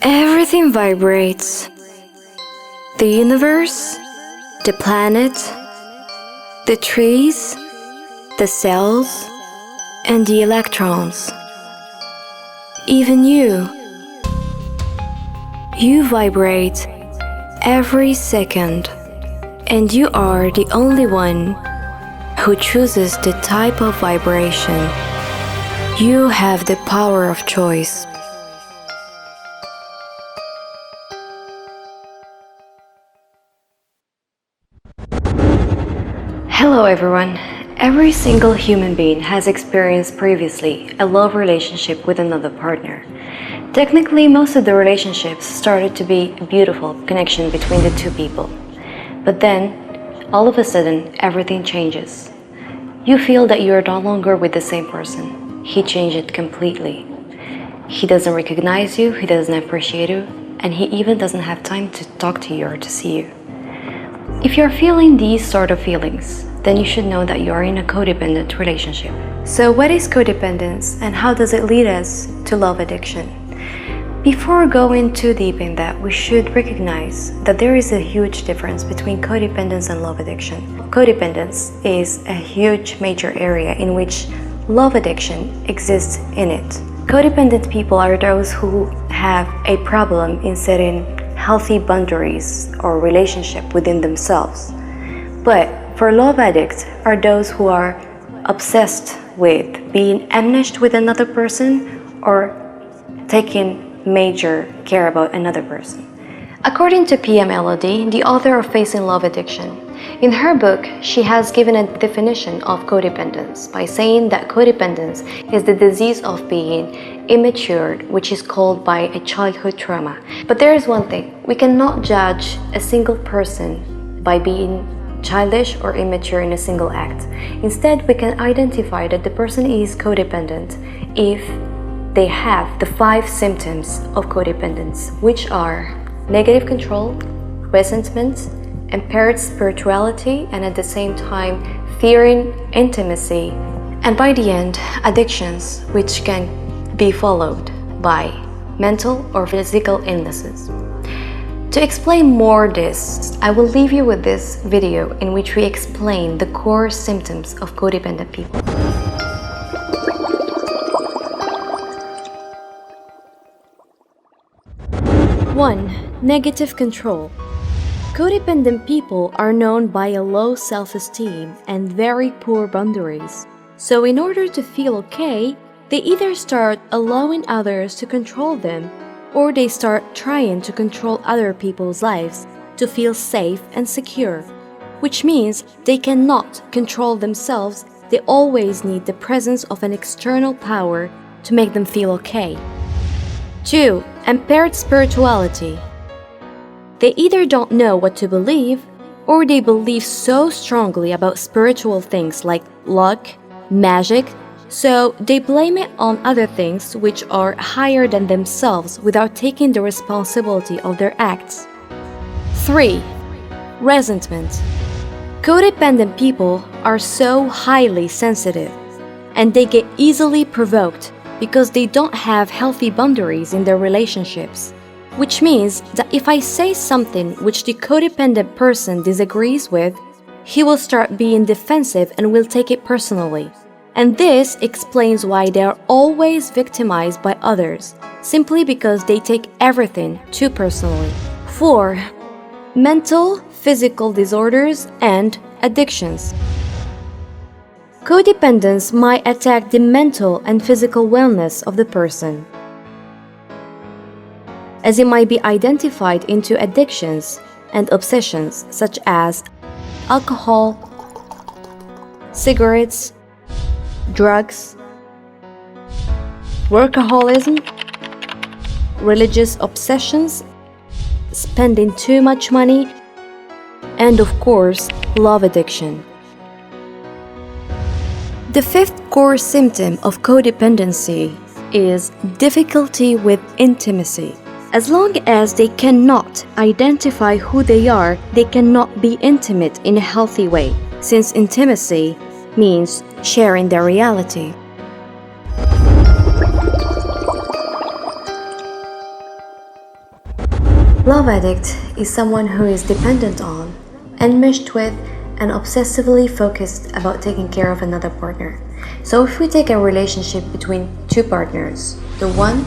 Everything vibrates. The universe, the planet, the trees, the cells, and the electrons. Even you. You vibrate every second, and you are the only one who chooses the type of vibration. You have the power of choice. Hello everyone. Every single human being has experienced previously a love relationship with another partner. Technically, most of the relationships started to be a beautiful connection between the two people. But then, all of a sudden, everything changes. You feel that you are no longer with the same person. He changed it completely. He doesn't recognize you, he doesn't appreciate you, and he even doesn't have time to talk to you or to see you. If you're feeling these sort of feelings, then you should know that you are in a codependent relationship. So what is codependence and how does it lead us to love addiction? Before going too deep in that, we should recognize that there is a huge difference between codependence and love addiction. Codependence is a huge major area in which love addiction exists in it. Codependent people are those who have a problem in setting healthy boundaries or relationship within themselves. But for love addicts are those who are obsessed with being enmeshed with another person or taking major care about another person. According to Pia Melody, the author of Facing Love Addiction, in her book, she has given a definition of codependence by saying that codependence is the disease of being immature, which is caused by a childhood trauma. But there is one thing, we cannot judge a single person by being childish or immature in a single act. Instead, we can identify that the person is codependent if they have the 5 symptoms of codependence, which are negative control, resentment, impaired spirituality, and at the same time fearing intimacy, and by the end, addictions, which can be followed by mental or physical illnesses. To explain more this, I will leave you with this video in which we explain the core symptoms of codependent people. 1. Negative control. Codependent people are known by a low self-esteem and very poor boundaries. So in order to feel okay, they either start allowing others to control them, or they start trying to control other people's lives to feel safe and secure, which means they cannot control themselves. They always need the presence of an external power to make them feel okay. 2. Impaired spirituality. They either don't know what to believe, or they believe so strongly about spiritual things like luck, magic, so they blame it on other things which are higher than themselves without taking the responsibility of their acts. 3. Resentment. Codependent people are so highly sensitive, and they get easily provoked because they don't have healthy boundaries in their relationships, which means that if I say something which the codependent person disagrees with, he will start being defensive and will take it personally. And this explains why they are always victimized by others, simply because they take everything too personally. 4. Mental, physical disorders and addictions. Codependence might attack the mental and physical wellness of the person, as it might be identified into addictions and obsessions such as alcohol, cigarettes, drugs, workaholism, religious obsessions, spending too much money, and of course, love addiction. The 5th core symptom of codependency is difficulty with intimacy. As long as they cannot identify who they are, they cannot be intimate in a healthy way, since intimacy means sharing their reality. Love addict is someone who is dependent on, enmeshed with, and obsessively focused about taking care of another partner. So if we take a relationship between two partners, the one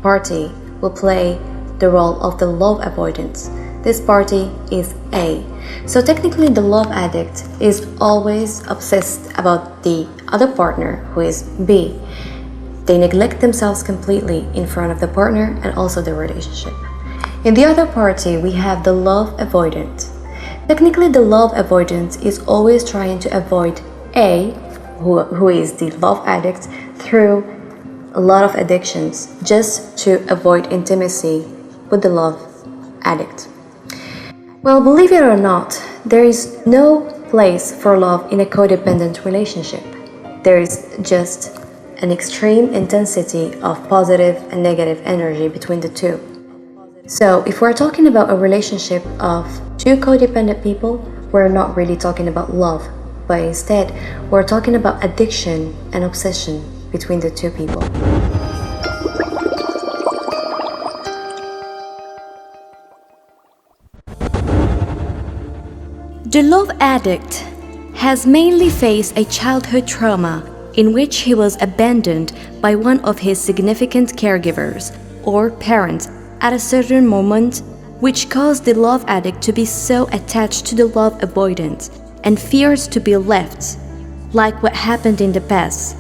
party will play the role of the love avoidance. This party is A. So technically the love addict is always obsessed about the other partner, who is B. They neglect themselves completely in front of the partner and also the relationship. In the other party, we have the love avoidant. Technically, the love avoidant is always trying to avoid A, who is the love addict, through a lot of addictions, just to avoid intimacy with the love addict. Well, believe it or not, there is no place for love in a codependent relationship. There is just an extreme intensity of positive and negative energy between the two. So if we're talking about a relationship of two codependent people, we're not really talking about love, but instead we're talking about addiction and obsession between the two people. The love addict has mainly faced a childhood trauma in which he was abandoned by one of his significant caregivers or parents at a certain moment, which caused the love addict to be so attached to the love avoidant and fears to be left, like what happened in the past.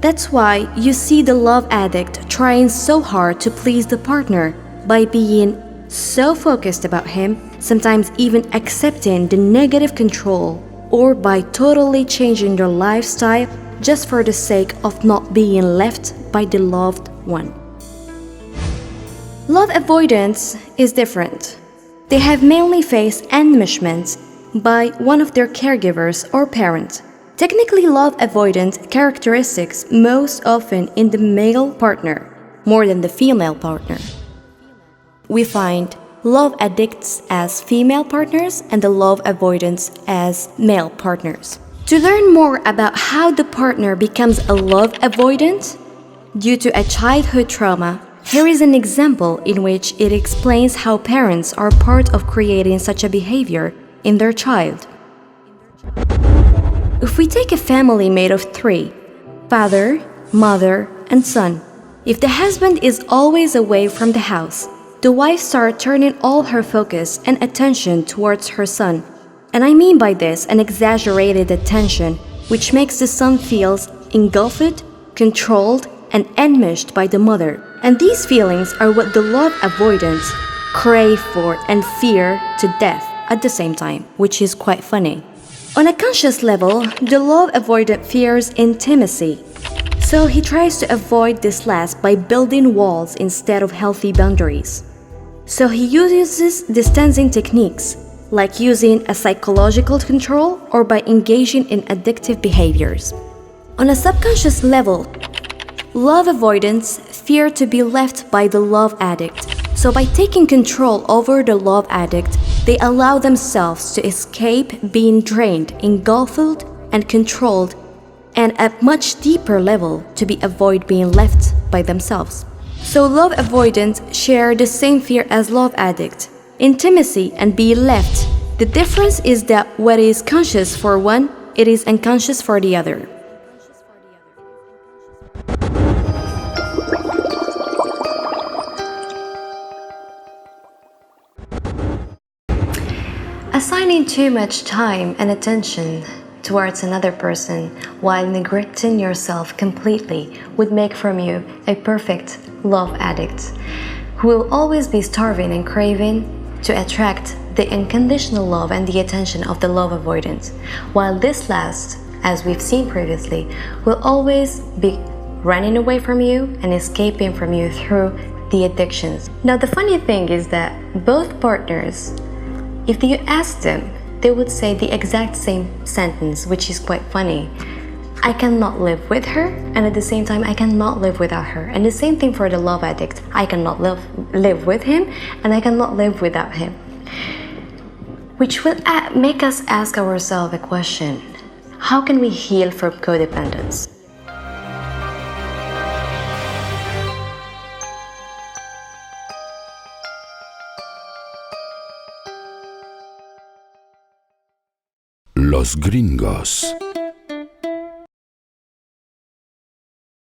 That's why you see the love addict trying so hard to please the partner by being so focused about him, sometimes even accepting the negative control, or by totally changing their lifestyle just for the sake of not being left by the loved one. Love avoidance is different. They have mainly faced enmeshment by one of their caregivers or parent. Technically, love avoidant characteristics most often in the male partner more than the female partner. We find love addicts as female partners and the love avoidants as male partners. To learn more about how the partner becomes a love avoidant due to a childhood trauma, here is an example in which it explains how parents are part of creating such a behavior in their child. If we take a family made of three, father, mother, and son, if the husband is always away from the house, the wife starts turning all her focus and attention towards her son. And I mean by this an exaggerated attention, which makes the son feel engulfed, controlled, and enmeshed by the mother. And these feelings are what the love avoidants crave for and fear to death at the same time, which is quite funny. On a conscious level, the love avoidant fears intimacy. So he tries to avoid this last by building walls instead of healthy boundaries. So he uses distancing techniques, like using a psychological control or by engaging in addictive behaviors. On a subconscious level, love avoidants fear to be left by the love addict. So by taking control over the love addict, they allow themselves to escape being drained, engulfed, and controlled, and at much deeper level to avoid being left by themselves. So love avoidants share the same fear as love addict, intimacy and being left. The difference is that what is conscious for one, it is unconscious for the other. Assigning too much time and attention towards another person while neglecting yourself completely would make from you a perfect love addict who will always be starving and craving to attract the unconditional love and the attention of the love avoidant, while this last, as we've seen previously, will always be running away from you and escaping from you through the addictions. Now the funny thing is that both partners, if you ask them, they would say the exact same sentence, which is quite funny. I cannot live with her, and at the same time I cannot live without her. And the same thing for the love addict. I cannot live with him, and I cannot live without him. Which will make us ask ourselves a question. How can we heal from codependence? Los Gringos.